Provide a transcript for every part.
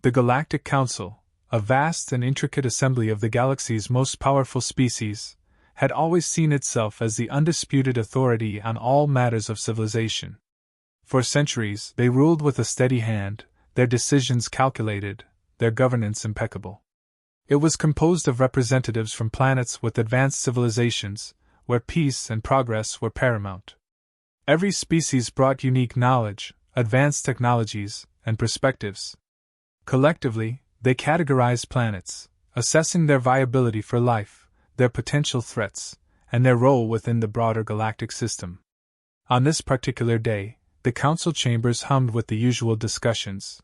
The Galactic Council, a vast and intricate assembly of the galaxy's most powerful species, had always seen itself as the undisputed authority on all matters of civilization. For centuries, they ruled with a steady hand, their decisions calculated, their governance impeccable. It was composed of representatives from planets with advanced civilizations, where peace and progress were paramount. Every species brought unique knowledge, advanced technologies, and perspectives. Collectively, they categorized planets, assessing their viability for life, their potential threats, and their role within the broader galactic system. On this particular day, the council chambers hummed with the usual discussions.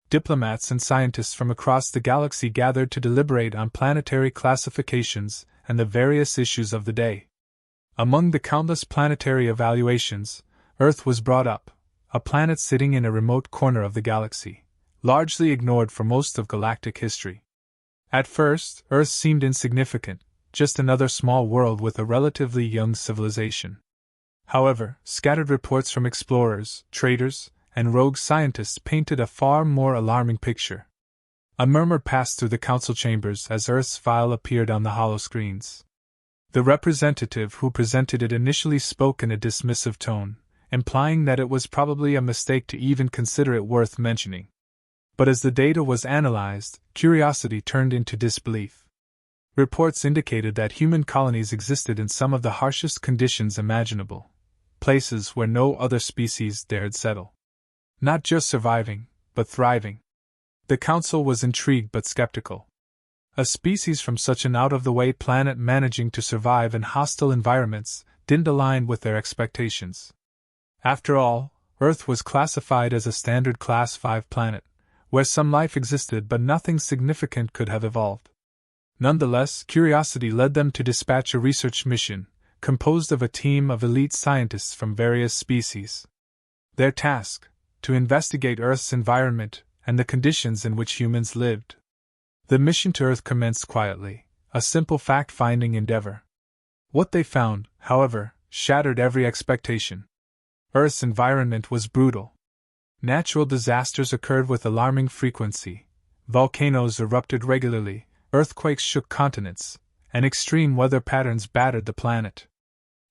Diplomats and scientists from across the galaxy gathered to deliberate on planetary classifications and the various issues of the day. Among the countless planetary evaluations, Earth was brought up, a planet sitting in a remote corner of the galaxy, largely ignored for most of galactic history. At first, Earth seemed insignificant, just another small world with a relatively young civilization. However, scattered reports from explorers, traders, and rogue scientists painted a far more alarming picture. A murmur passed through the council chambers as Earth's file appeared on the holoscreens. The representative who presented it initially spoke in a dismissive tone, implying that it was probably a mistake to even consider it worth mentioning. But as the data was analyzed, curiosity turned into disbelief. Reports indicated that human colonies existed in some of the harshest conditions imaginable, places where no other species dared settle. Not just surviving, but thriving. The council was intrigued but skeptical. A species from such an out-of-the-way planet managing to survive in hostile environments didn't align with their expectations. After all, Earth was classified as a standard Class 5 planet, where some life existed but nothing significant could have evolved. Nonetheless, curiosity led them to dispatch a research mission, composed of a team of elite scientists from various species. Their task: to investigate Earth's environment and the conditions in which humans lived. The mission to Earth commenced quietly, a simple fact-finding endeavor. What they found, however, shattered every expectation. Earth's environment was brutal. Natural disasters occurred with alarming frequency. Volcanoes erupted regularly, earthquakes shook continents, and extreme weather patterns battered the planet.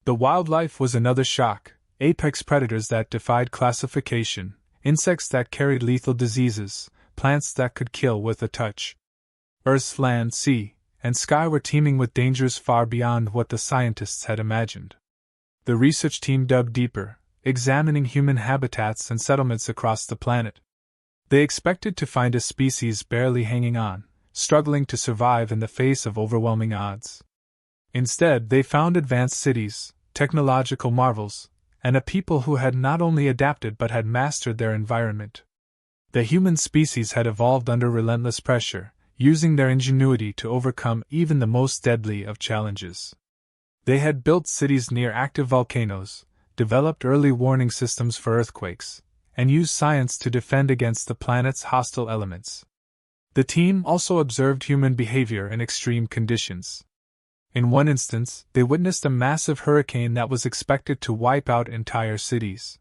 The wildlife was another shock: apex predators that defied classification, insects that carried lethal diseases, plants that could kill with a touch. Earth's land, sea, and sky were teeming with dangers far beyond what the scientists had imagined. The research team dug deeper, examining human habitats and settlements across the planet. They expected to find a species barely hanging on, struggling to survive in the face of overwhelming odds. Instead, they found advanced cities, technological marvels, and a people who had not only adapted but had mastered their environment. The human species had evolved under relentless pressure, using their ingenuity to overcome even the most deadly of challenges. They had built cities near active volcanoes, developed early warning systems for earthquakes, and used science to defend against the planet's hostile elements. The team also observed human behavior in extreme conditions. In one instance, they witnessed a massive hurricane that was expected to wipe out entire cities.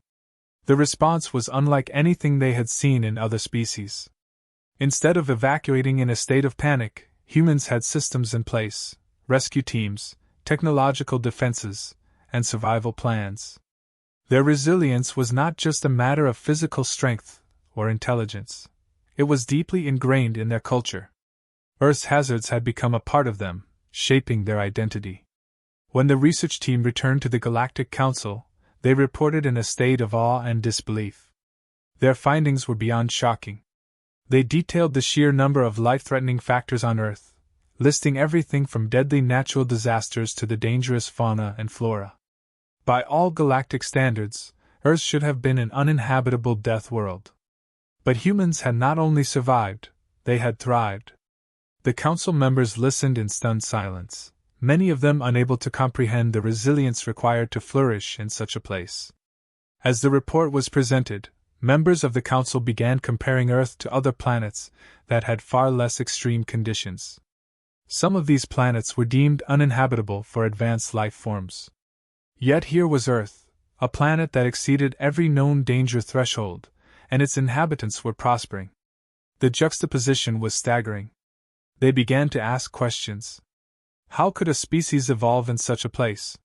The response was unlike anything they had seen in other species. Instead of evacuating in a state of panic, humans had systems in place: rescue teams, technological defenses, and survival plans. Their resilience was not just a matter of physical strength or intelligence. It was deeply ingrained in their culture. Earth's hazards had become a part of them, shaping their identity. When the research team returned to the Galactic Council, they reported in a state of awe and disbelief. Their findings were beyond shocking. They detailed the sheer number of life-threatening factors on Earth, listing everything from deadly natural disasters to the dangerous fauna and flora. By all galactic standards, Earth should have been an uninhabitable death world. But humans had not only survived, they had thrived. The council members listened in stunned silence, many of them unable to comprehend the resilience required to flourish in such a place. As the report was presented, members of the council began comparing Earth to other planets that had far less extreme conditions. Some of these planets were deemed uninhabitable for advanced life forms. Yet here was Earth, a planet that exceeded every known danger threshold, and its inhabitants were prospering. The juxtaposition was staggering. They began to ask questions. How could a species evolve in such a place?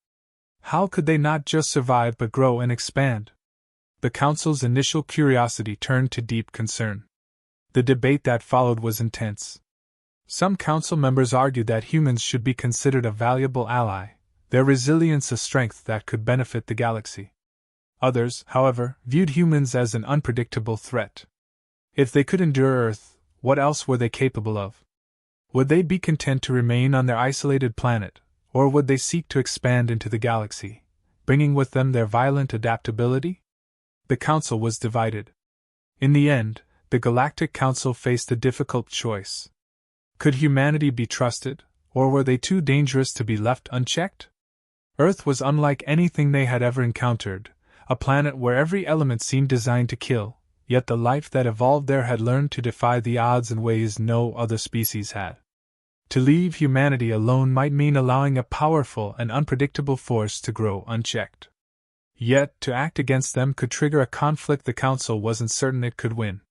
How could they not just survive but grow and expand? The Council's initial curiosity turned to deep concern. The debate that followed was intense. Some Council members argued that humans should be considered a valuable ally, their resilience a strength that could benefit the galaxy. Others, however, viewed humans as an unpredictable threat. If they could endure Earth, what else were they capable of? Would they be content to remain on their isolated planet, or would they seek to expand into the galaxy, bringing with them their violent adaptability? The Council was divided. In the end, the Galactic Council faced a difficult choice. Could humanity be trusted, or were they too dangerous to be left unchecked? Earth was unlike anything they had ever encountered, a planet where every element seemed designed to kill, yet the life that evolved there had learned to defy the odds in ways no other species had. To leave humanity alone might mean allowing a powerful and unpredictable force to grow unchecked. Yet, to act against them could trigger a conflict the Council wasn't certain it could win.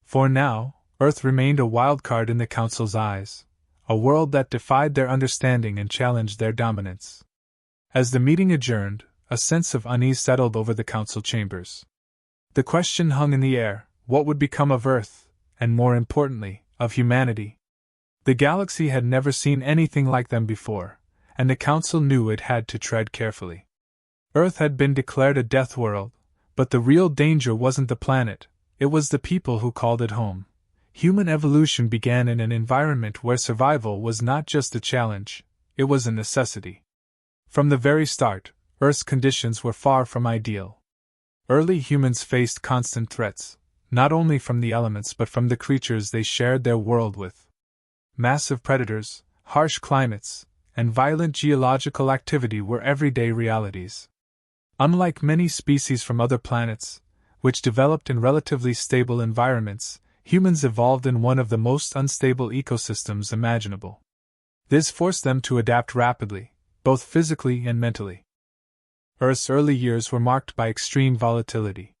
For now, Earth remained a wild card in the Council's eyes, a world that defied their understanding and challenged their dominance. As the meeting adjourned, a sense of unease settled over the Council chambers. The question hung in the air: what would become of Earth, and more importantly, of humanity? The galaxy had never seen anything like them before, and the Council knew it had to tread carefully. Earth had been declared a death world, but the real danger wasn't the planet, it was the people who called it home. Human evolution began in an environment where survival was not just a challenge, it was a necessity. From the very start, Earth's conditions were far from ideal. Early humans faced constant threats, not only from the elements but from the creatures they shared their world with. Massive predators, harsh climates, and violent geological activity were everyday realities. Unlike many species from other planets, which developed in relatively stable environments, humans evolved in one of the most unstable ecosystems imaginable. This forced them to adapt rapidly, both physically and mentally. Earth's early years were marked by extreme volatility.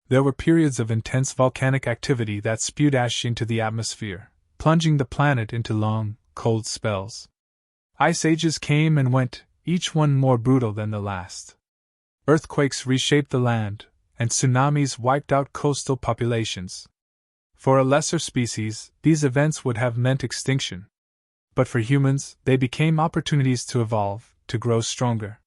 There were periods of intense volcanic activity that spewed ash into the atmosphere, plunging the planet into long, cold spells. Ice ages came and went, each one more brutal than the last. Earthquakes reshaped the land, and tsunamis wiped out coastal populations. For a lesser species, these events would have meant extinction. But for humans, they became opportunities to evolve, to grow stronger.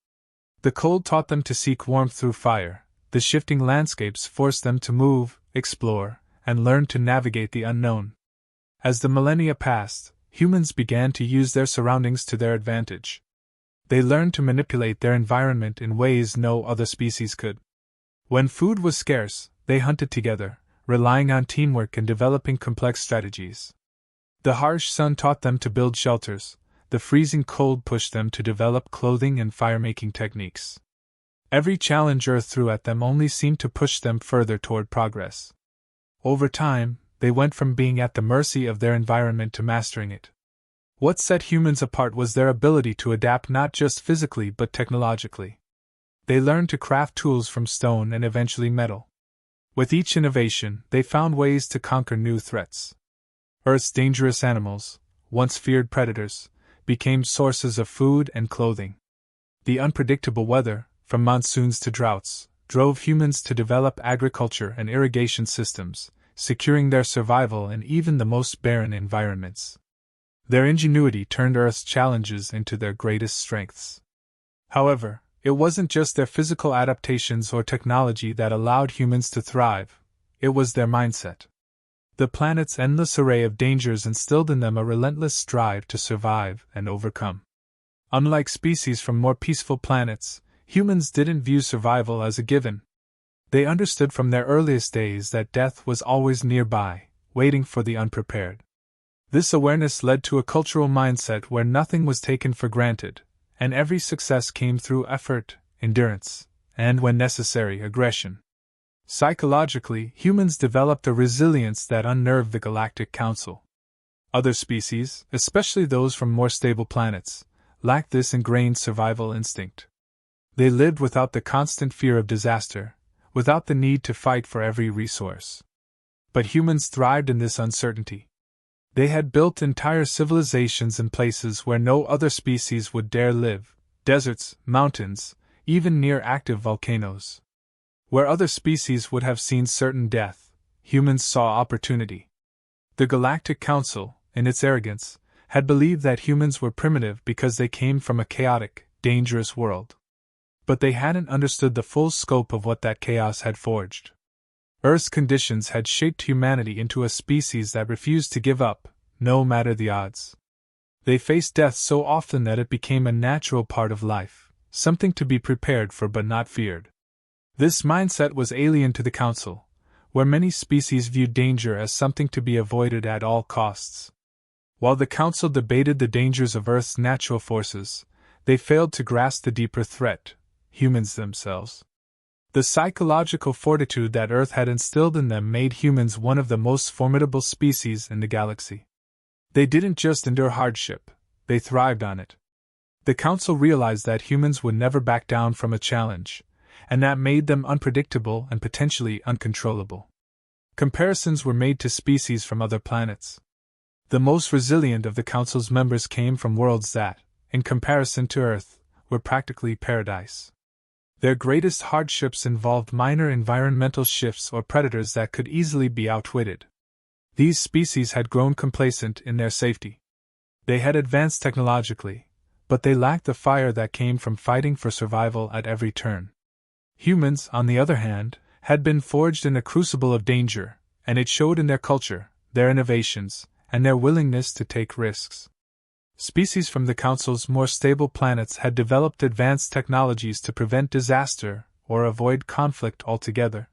The cold taught them to seek warmth through fire, the shifting landscapes forced them to move, explore, and learn to navigate the unknown. As the millennia passed, humans began to use their surroundings to their advantage. They learned to manipulate their environment in ways no other species could. When food was scarce, they hunted together, relying on teamwork and developing complex strategies. The harsh sun taught them to build shelters, the freezing cold pushed them to develop clothing and fire-making techniques. Every challenge Earth threw at them only seemed to push them further toward progress. Over time, they went from being at the mercy of their environment to mastering it. What set humans apart was their ability to adapt not just physically but technologically. They learned to craft tools from stone and eventually metal. With each innovation, they found ways to conquer new threats. Earth's dangerous animals, once feared predators, became sources of food and clothing. The unpredictable weather, from monsoons to droughts, drove humans to develop agriculture and irrigation systems, securing their survival in even the most barren environments. Their ingenuity turned Earth's challenges into their greatest strengths. However, it wasn't just their physical adaptations or technology that allowed humans to thrive, it was their mindset. The planet's endless array of dangers instilled in them a relentless drive to survive and overcome. Unlike species from more peaceful planets, humans didn't view survival as a given. They understood from their earliest days that death was always nearby, waiting for the unprepared. This awareness led to a cultural mindset where nothing was taken for granted, and every success came through effort, endurance, and, when necessary, aggression. Psychologically, humans developed a resilience that unnerved the Galactic Council. Other species, especially those from more stable planets, lacked this ingrained survival instinct. They lived without the constant fear of disaster, without the need to fight for every resource. But humans thrived in this uncertainty. They had built entire civilizations in places where no other species would dare live: deserts, mountains, even near active volcanoes. Where other species would have seen certain death, humans saw opportunity. The Galactic Council, in its arrogance, had believed that humans were primitive because they came from a chaotic, dangerous world. But they hadn't understood the full scope of what that chaos had forged. Earth's conditions had shaped humanity into a species that refused to give up, no matter the odds. They faced death so often that it became a natural part of life, something to be prepared for but not feared. This mindset was alien to the Council, where many species viewed danger as something to be avoided at all costs. While the Council debated the dangers of Earth's natural forces, they failed to grasp the deeper threat: humans themselves. The psychological fortitude that Earth had instilled in them made humans one of the most formidable species in the galaxy. They didn't just endure hardship, they thrived on it. The Council realized that humans would never back down from a challenge, and that made them unpredictable and potentially uncontrollable. Comparisons were made to species from other planets. The most resilient of the Council's members came from worlds that, in comparison to Earth, were practically paradise. Their greatest hardships involved minor environmental shifts or predators that could easily be outwitted. These species had grown complacent in their safety. They had advanced technologically, but they lacked the fire that came from fighting for survival at every turn. Humans, on the other hand, had been forged in a crucible of danger, and it showed in their culture, their innovations, and their willingness to take risks. Species from the Council's more stable planets had developed advanced technologies to prevent disaster or avoid conflict altogether.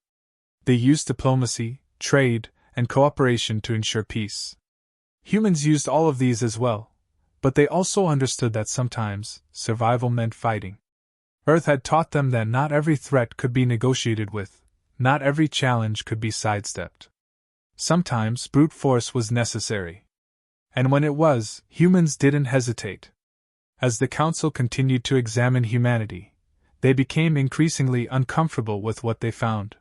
They used diplomacy, trade, and cooperation to ensure peace. Humans used all of these as well, but they also understood that sometimes survival meant fighting. Earth had taught them that not every threat could be negotiated with, not every challenge could be sidestepped. Sometimes brute force was necessary. And when it was, humans didn't hesitate. As the Council continued to examine humanity, they became increasingly uncomfortable with what they found.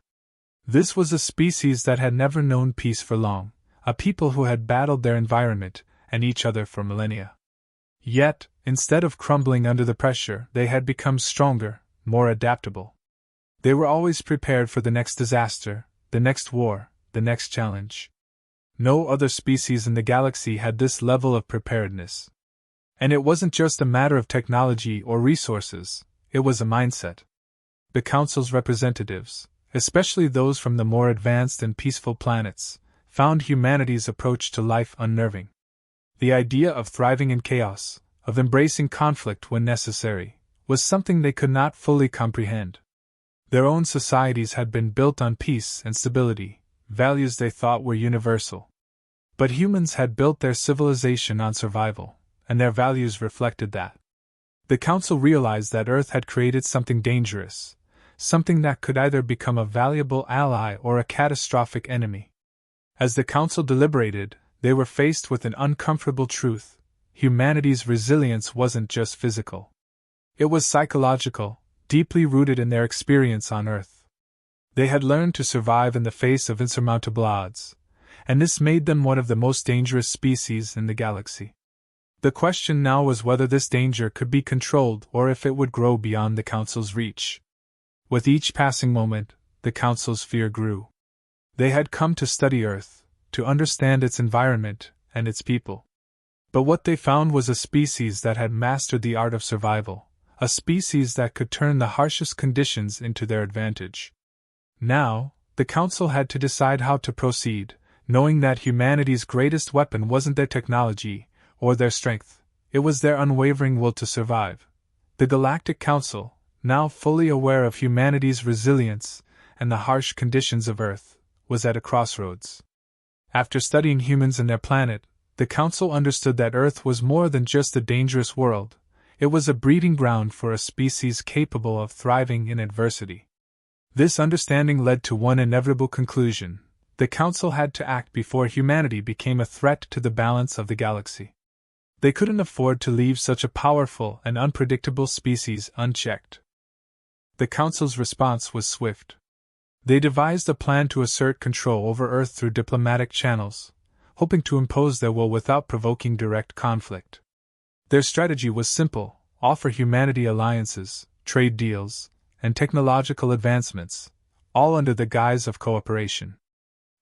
This was a species that had never known peace for long, a people who had battled their environment and each other for millennia. Yet, instead of crumbling under the pressure, they had become stronger, more adaptable. They were always prepared for the next disaster, the next war, the next challenge. No other species in the galaxy had this level of preparedness. And it wasn't just a matter of technology or resources, it was a mindset. The Council's representatives, especially those from the more advanced and peaceful planets, found humanity's approach to life unnerving. The idea of thriving in chaos, of embracing conflict when necessary, was something they could not fully comprehend. Their own societies had been built on peace and stability, values they thought were universal. But humans had built their civilization on survival, and their values reflected that. The Council realized that Earth had created something dangerous, something that could either become a valuable ally or a catastrophic enemy. As the Council deliberated, they were faced with an uncomfortable truth: humanity's resilience wasn't just physical. It was psychological, deeply rooted in their experience on Earth. They had learned to survive in the face of insurmountable odds, and this made them one of the most dangerous species in the galaxy. The question now was whether this danger could be controlled or if it would grow beyond the Council's reach. With each passing moment, the Council's fear grew. They had come to study Earth, to understand its environment and its people. But what they found was a species that had mastered the art of survival, a species that could turn the harshest conditions into their advantage. Now, the Council had to decide how to proceed, knowing that humanity's greatest weapon wasn't their technology or their strength, it was their unwavering will to survive. The Galactic Council, now fully aware of humanity's resilience and the harsh conditions of Earth, was at a crossroads. After studying humans and their planet, the Council understood that Earth was more than just a dangerous world, it was a breeding ground for a species capable of thriving in adversity. This understanding led to one inevitable conclusion: the Council had to act before humanity became a threat to the balance of the galaxy. They couldn't afford to leave such a powerful and unpredictable species unchecked. The Council's response was swift. They devised a plan to assert control over Earth through diplomatic channels, hoping to impose their will without provoking direct conflict. Their strategy was simple: offer humanity alliances, trade deals, and technological advancements, all under the guise of cooperation.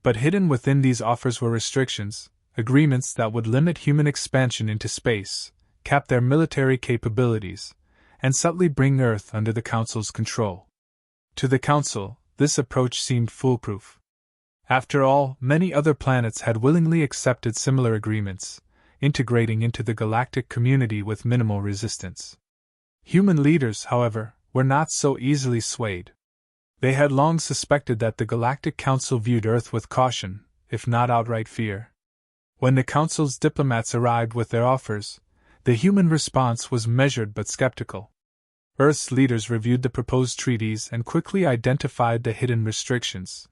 But hidden within these offers were restrictions, agreements that would limit human expansion into space, cap their military capabilities, and subtly bring Earth under the Council's control. To the Council, this approach seemed foolproof. After all, many other planets had willingly accepted similar agreements, integrating into the galactic community with minimal resistance. Human leaders, however, were not so easily swayed. They had long suspected that the Galactic Council viewed Earth with caution, if not outright fear. When the Council's diplomats arrived with their offers, the human response was measured but skeptical. Earth's leaders reviewed the proposed treaties and quickly identified the hidden restrictions.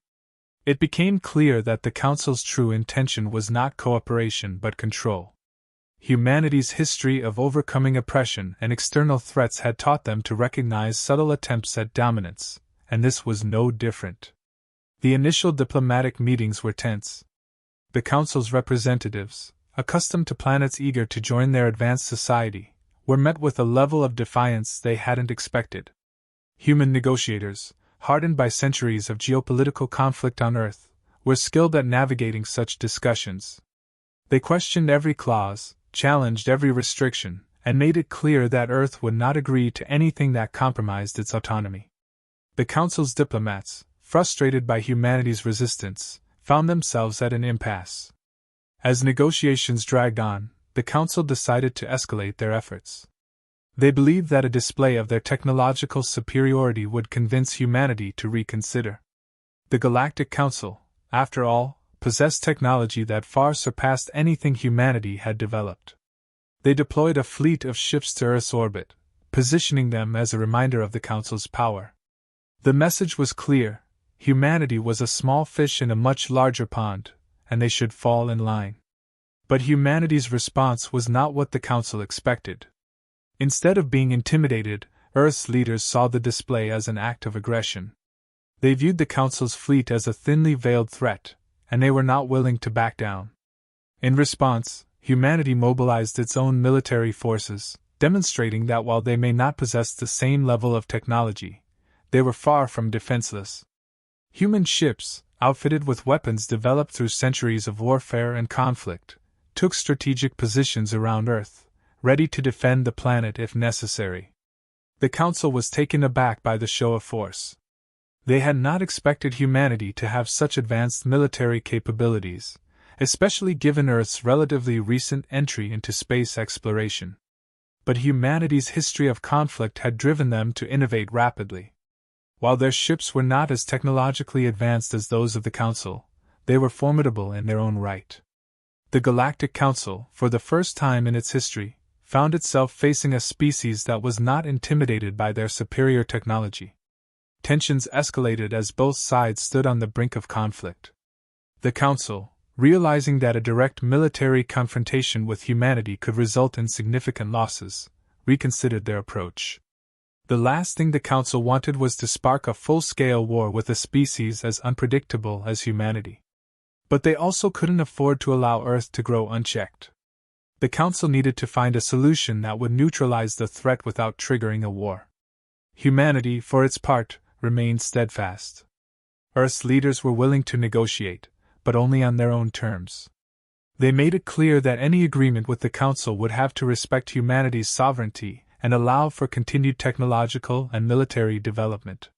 It became clear that the Council's true intention was not cooperation but control. Humanity's history of overcoming oppression and external threats had taught them to recognize subtle attempts at dominance, and this was no different. The initial diplomatic meetings were tense. The Council's representatives, accustomed to planets eager to join their advanced society, were met with a level of defiance they hadn't expected. Human negotiators, hardened by centuries of geopolitical conflict on Earth, were skilled at navigating such discussions. They questioned every clause, challenged every restriction, and made it clear that Earth would not agree to anything that compromised its autonomy. The Council's diplomats, frustrated by humanity's resistance, found themselves at an impasse. As negotiations dragged on, the Council decided to escalate their efforts. They believed that a display of their technological superiority would convince humanity to reconsider. The Galactic Council, after all, possessed technology that far surpassed anything humanity had developed. They deployed a fleet of ships to Earth's orbit, positioning them as a reminder of the Council's power. The message was clear: humanity was a small fish in a much larger pond, and they should fall in line. But humanity's response was not what the Council expected. Instead of being intimidated, Earth's leaders saw the display as an act of aggression. They viewed the Council's fleet as a thinly veiled threat, and they were not willing to back down. In response, humanity mobilized its own military forces, demonstrating that while they may not possess the same level of technology, they were far from defenseless. Human ships, outfitted with weapons developed through centuries of warfare and conflict, took strategic positions around Earth, ready to defend the planet if necessary. The Council was taken aback by the show of force. They had not expected humanity to have such advanced military capabilities, especially given Earth's relatively recent entry into space exploration. But humanity's history of conflict had driven them to innovate rapidly. While their ships were not as technologically advanced as those of the Council, they were formidable in their own right. The Galactic Council, for the first time in its history, found itself facing a species that was not intimidated by their superior technology. Tensions escalated as both sides stood on the brink of conflict. The Council, realizing that a direct military confrontation with humanity could result in significant losses, reconsidered their approach. The last thing the Council wanted was to spark a full-scale war with a species as unpredictable as humanity. But they also couldn't afford to allow Earth to grow unchecked. The Council needed to find a solution that would neutralize the threat without triggering a war. Humanity, for its part, remained steadfast. Earth's leaders were willing to negotiate, but only on their own terms. They made it clear that any agreement with the Council would have to respect humanity's sovereignty and allow for continued technological and military development.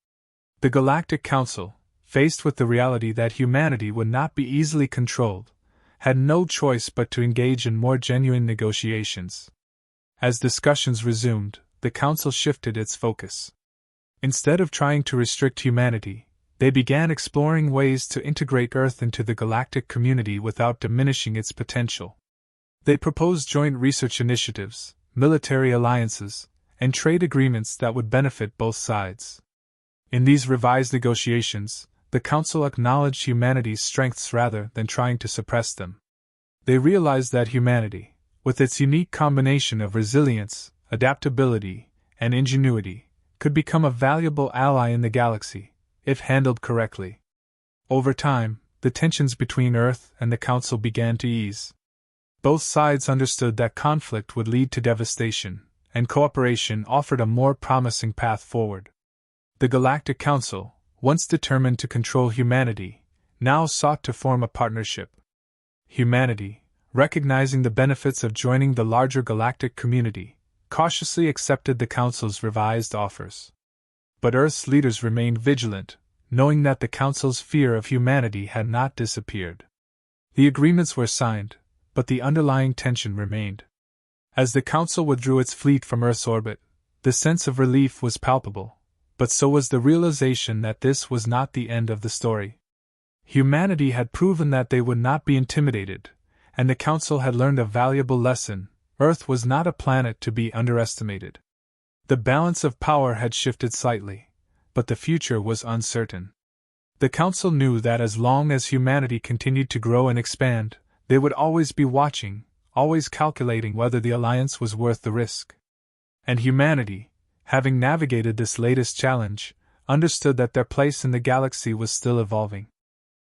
The Galactic Council, faced with the reality that humanity would not be easily controlled, had no choice but to engage in more genuine negotiations. As discussions resumed, the Council shifted its focus. Instead of trying to restrict humanity, they began exploring ways to integrate Earth into the galactic community without diminishing its potential. They proposed joint research initiatives, military alliances, and trade agreements that would benefit both sides. In these revised negotiations, the Council acknowledged humanity's strengths rather than trying to suppress them. They realized that humanity, with its unique combination of resilience, adaptability, and ingenuity, could become a valuable ally in the galaxy, if handled correctly. Over time, the tensions between Earth and the Council began to ease. Both sides understood that conflict would lead to devastation, and cooperation offered a more promising path forward. The Galactic Council, once determined to control humanity, now sought to form a partnership. Humanity, recognizing the benefits of joining the larger galactic community, cautiously accepted the Council's revised offers. But Earth's leaders remained vigilant, knowing that the Council's fear of humanity had not disappeared. The agreements were signed, but the underlying tension remained. As the Council withdrew its fleet from Earth's orbit, the sense of relief was palpable, but so was the realization that this was not the end of the story. Humanity had proven that they would not be intimidated, and the Council had learned a valuable lesson: Earth was not a planet to be underestimated. The balance of power had shifted slightly, but the future was uncertain. The Council knew that as long as humanity continued to grow and expand, they would always be watching, always calculating whether the alliance was worth the risk. And humanity, having navigated this latest challenge, understood that their place in the galaxy was still evolving.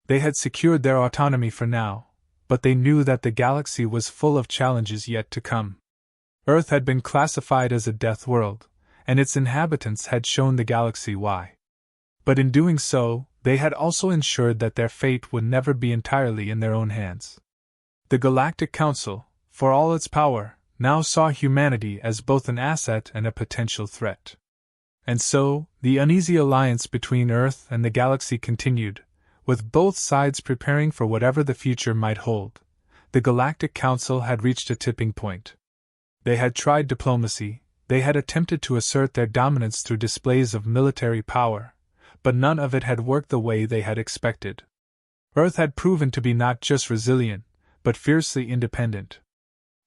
They had secured their autonomy for now, but they knew that the galaxy was full of challenges yet to come. Earth had been classified as a death world, and its inhabitants had shown the galaxy why. But in doing so, they had also ensured that their fate would never be entirely in their own hands. The Galactic Council, for all its power, now saw humanity as both an asset and a potential threat. And so, the uneasy alliance between Earth and the galaxy continued, with both sides preparing for whatever the future might hold. The Galactic Council had reached a tipping point. They had tried diplomacy, they had attempted to assert their dominance through displays of military power, but none of it had worked the way they had expected. Earth had proven to be not just resilient, but fiercely independent.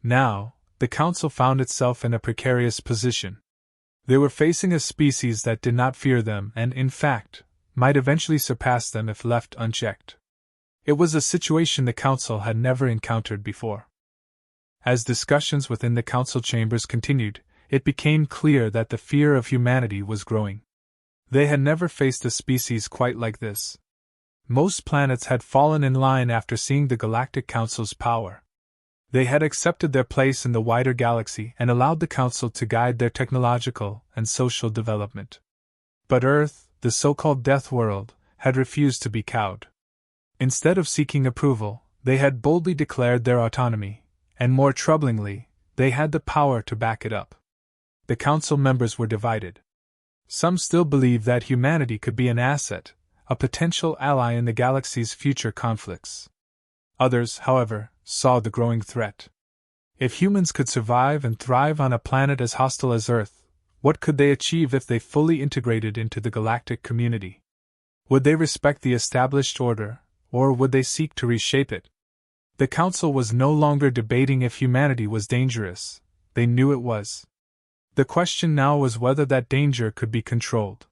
Now, the Council found itself in a precarious position. They were facing a species that did not fear them and, in fact, might eventually surpass them if left unchecked. It was a situation the Council had never encountered before. As discussions within the Council chambers continued, it became clear that the fear of humanity was growing. They had never faced a species quite like this. Most planets had fallen in line after seeing the Galactic Council's power. They had accepted their place in the wider galaxy and allowed the Council to guide their technological and social development. But Earth, the so-called Deathworld, had refused to be cowed. Instead of seeking approval, they had boldly declared their autonomy, and more troublingly, they had the power to back it up. The Council members were divided. Some still believed that humanity could be an asset, a potential ally in the galaxy's future conflicts. Others, however, saw the growing threat. If humans could survive and thrive on a planet as hostile as Earth, what could they achieve if they fully integrated into the galactic community? Would they respect the established order, or would they seek to reshape it? The Council was no longer debating if humanity was dangerous; they knew it was. The question now was whether that danger could be controlled.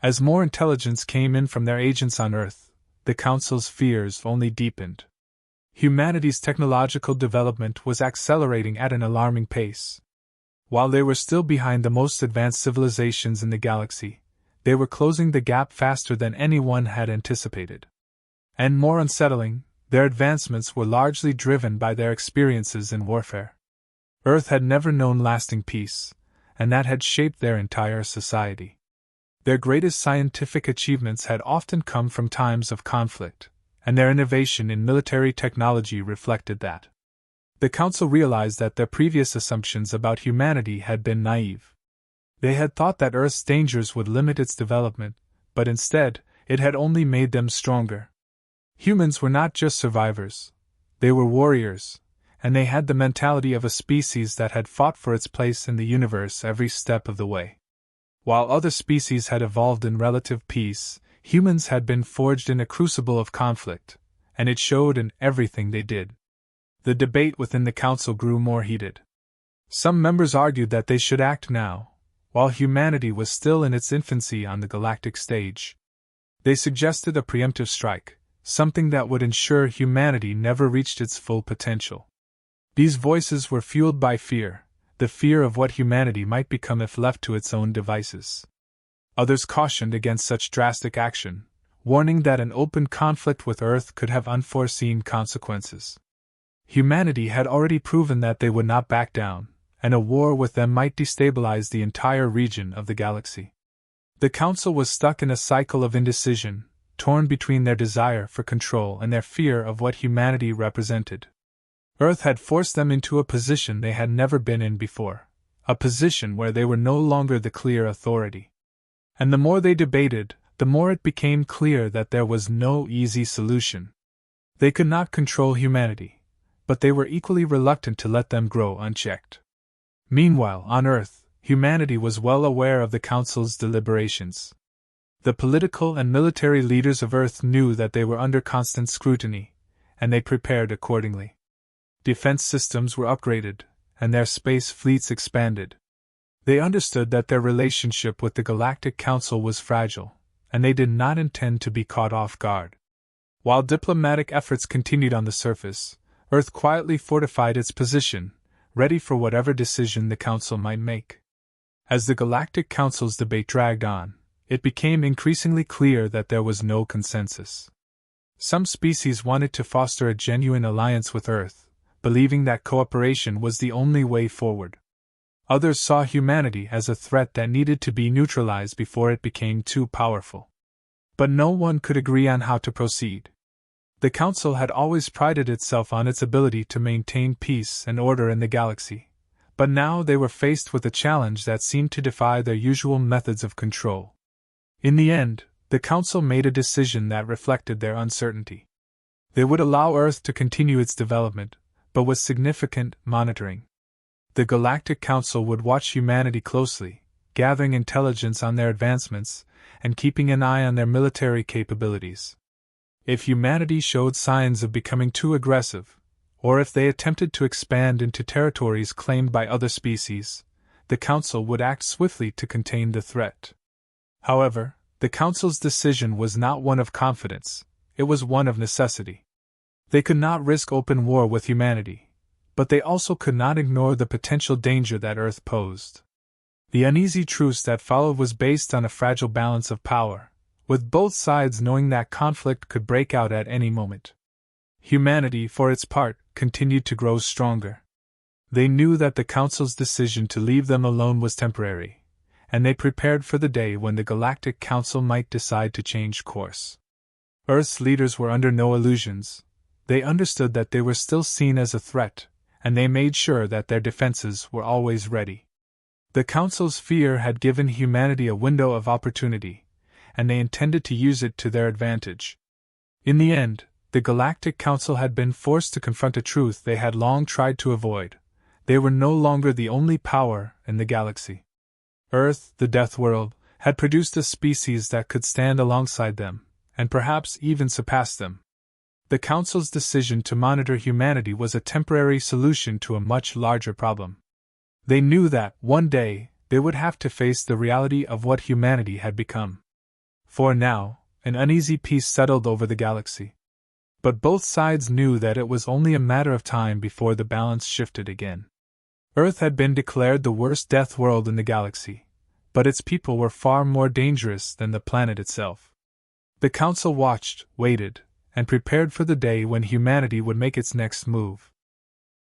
As more intelligence came in from their agents on Earth, the Council's fears only deepened. Humanity's technological development was accelerating at an alarming pace. While they were still behind the most advanced civilizations in the galaxy, they were closing the gap faster than anyone had anticipated. And more unsettling, their advancements were largely driven by their experiences in warfare. Earth had never known lasting peace, and that had shaped their entire society. Their greatest scientific achievements had often come from times of conflict, and their innovation in military technology reflected that. The Council realized that their previous assumptions about humanity had been naive. They had thought that Earth's dangers would limit its development, but instead, it had only made them stronger. Humans were not just survivors, they were warriors, and they had the mentality of a species that had fought for its place in the universe every step of the way. While other species had evolved in relative peace, humans had been forged in a crucible of conflict, and it showed in everything they did. The debate within the Council grew more heated. Some members argued that they should act now, while humanity was still in its infancy on the galactic stage. They suggested a preemptive strike, something that would ensure humanity never reached its full potential. These voices were fueled by fear, the fear of what humanity might become if left to its own devices. Others cautioned against such drastic action, warning that an open conflict with Earth could have unforeseen consequences. Humanity had already proven that they would not back down, and a war with them might destabilize the entire region of the galaxy. The Council was stuck in a cycle of indecision, torn between their desire for control and their fear of what humanity represented. Earth had forced them into a position they had never been in before, a position where they were no longer the clear authority. And the more they debated, the more it became clear that there was no easy solution. They could not control humanity, but they were equally reluctant to let them grow unchecked. Meanwhile, on Earth, humanity was well aware of the Council's deliberations. The political and military leaders of Earth knew that they were under constant scrutiny, and they prepared accordingly. Defense systems were upgraded, and their space fleets expanded. They understood that their relationship with the Galactic Council was fragile, and they did not intend to be caught off guard. While diplomatic efforts continued on the surface, Earth quietly fortified its position, ready for whatever decision the Council might make. As the Galactic Council's debate dragged on, it became increasingly clear that there was no consensus. Some species wanted to foster a genuine alliance with Earth, believing that cooperation was the only way forward. Others saw humanity as a threat that needed to be neutralized before it became too powerful. But no one could agree on how to proceed. The Council had always prided itself on its ability to maintain peace and order in the galaxy, but now they were faced with a challenge that seemed to defy their usual methods of control. In the end, the Council made a decision that reflected their uncertainty. They would allow Earth to continue its development, but with significant monitoring. The Galactic Council would watch humanity closely, gathering intelligence on their advancements and keeping an eye on their military capabilities. If humanity showed signs of becoming too aggressive, or if they attempted to expand into territories claimed by other species, the Council would act swiftly to contain the threat. However, the Council's decision was not one of confidence, it was one of necessity. They could not risk open war with humanity, but they also could not ignore the potential danger that Earth posed. The uneasy truce that followed was based on a fragile balance of power, with both sides knowing that conflict could break out at any moment. Humanity, for its part, continued to grow stronger. They knew that the Council's decision to leave them alone was temporary, and they prepared for the day when the Galactic Council might decide to change course. Earth's leaders were under no illusions. They understood that they were still seen as a threat, and they made sure that their defenses were always ready. The Council's fear had given humanity a window of opportunity, and they intended to use it to their advantage. In the end, the Galactic Council had been forced to confront a truth they had long tried to avoid. They were no longer the only power in the galaxy. Earth, the Deathworld, had produced a species that could stand alongside them, and perhaps even surpass them. The Council's decision to monitor humanity was a temporary solution to a much larger problem. They knew that, one day, they would have to face the reality of what humanity had become. For now, an uneasy peace settled over the galaxy. But both sides knew that it was only a matter of time before the balance shifted again. Earth had been declared the worst death world in the galaxy, but its people were far more dangerous than the planet itself. The Council watched, waited, and prepared for the day when humanity would make its next move.